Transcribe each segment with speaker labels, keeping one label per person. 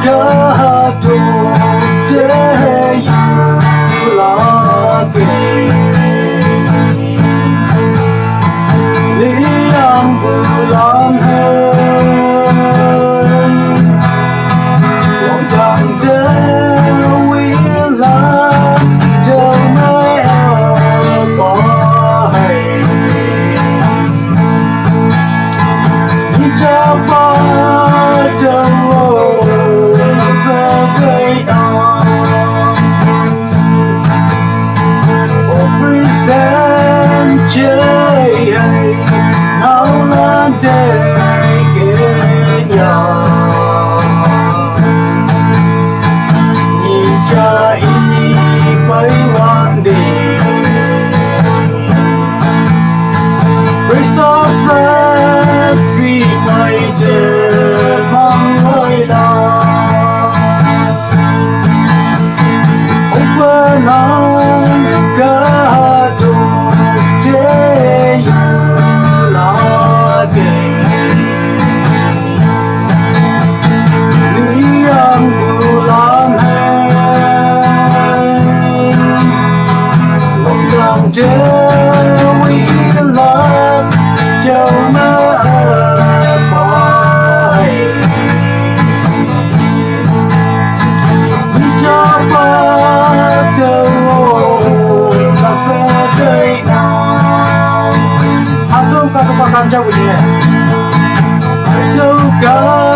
Speaker 1: kado deyu lagi liang bulan hơn lòng đàn dewi là đâu mai ở bỏ hay như cha ba đâu giờ đây present chơi nào là để nhau nhìn cha ý mấy ngọn đi Christos sẽ gì phải chờ mong hơi lòng ông nói kado deyu lagi liang bulan lòng đàn dewi là đâu mơ bay cho ba đâu là sẽ đây nào aku kasih jauh ini đâu kan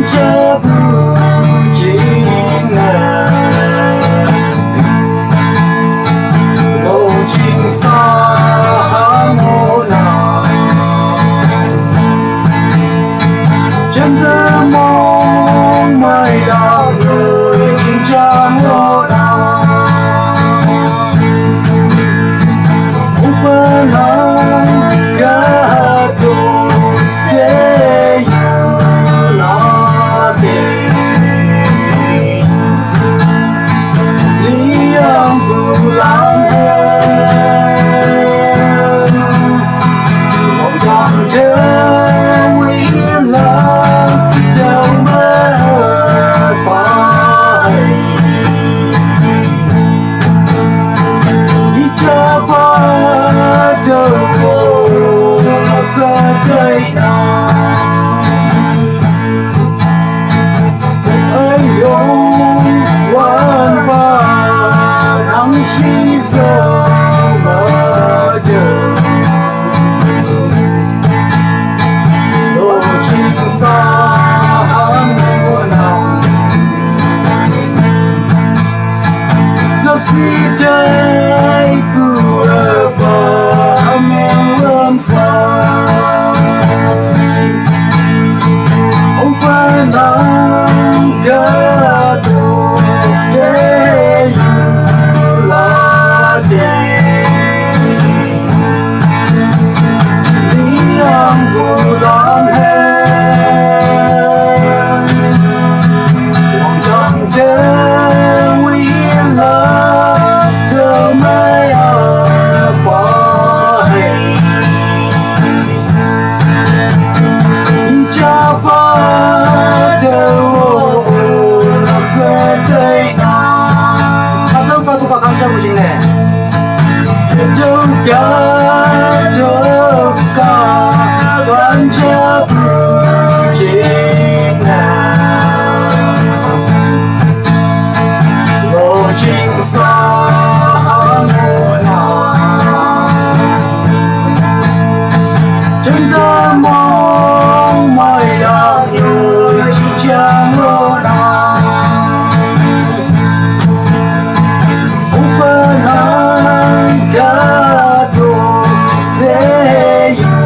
Speaker 1: cebu jinga ngô chinh sa ngô nào chân ta mong mai đào người cha ngô nào upalang kado deyu lagi liang bulan lòng đàn dewi là đâu mơ bay đi cha ba đâu giờ đây nào anh ôm quan ba nắng chỉ giờ mơ chờ đồ chim xa mùa nào sắp xỉ đây vừa vào mưa sao ông phải nắng kado deyu lagi liang bulan lòng đàn dewi là đâu mai ở bỏ hay cha ba đâu là sẽ đây nào đâu có tụi bạn trong cái này đâu cả quan chấp chính nào lộ trình xa mùa nào chúng ta mong mai đào người chỉ chẳng ngô nào upalang kado deyu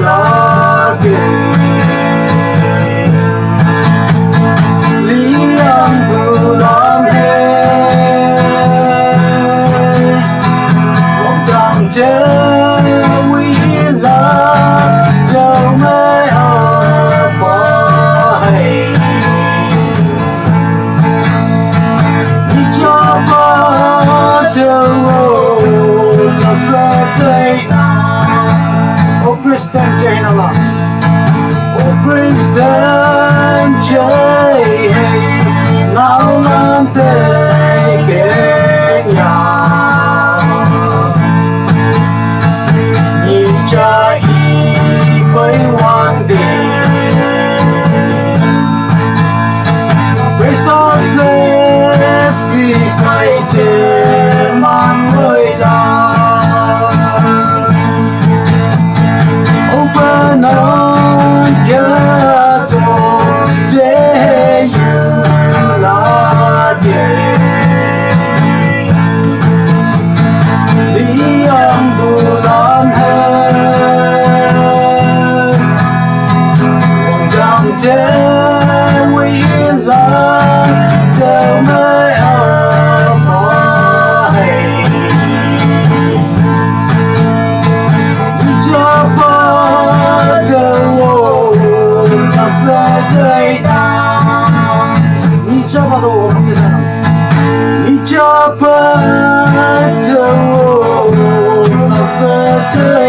Speaker 1: lagi sân chơi nào làm tê kê nhà nhìn cha ý với hoàn gì bây giờ xếp gì phải trên mang người ta open on your door day you là day đi ông bulan hơn hoàng đam trên quy là đều nơi ở mãi cho bao đầu nó sẽ thấy đau你这把都我们现在你这把的我，老色的。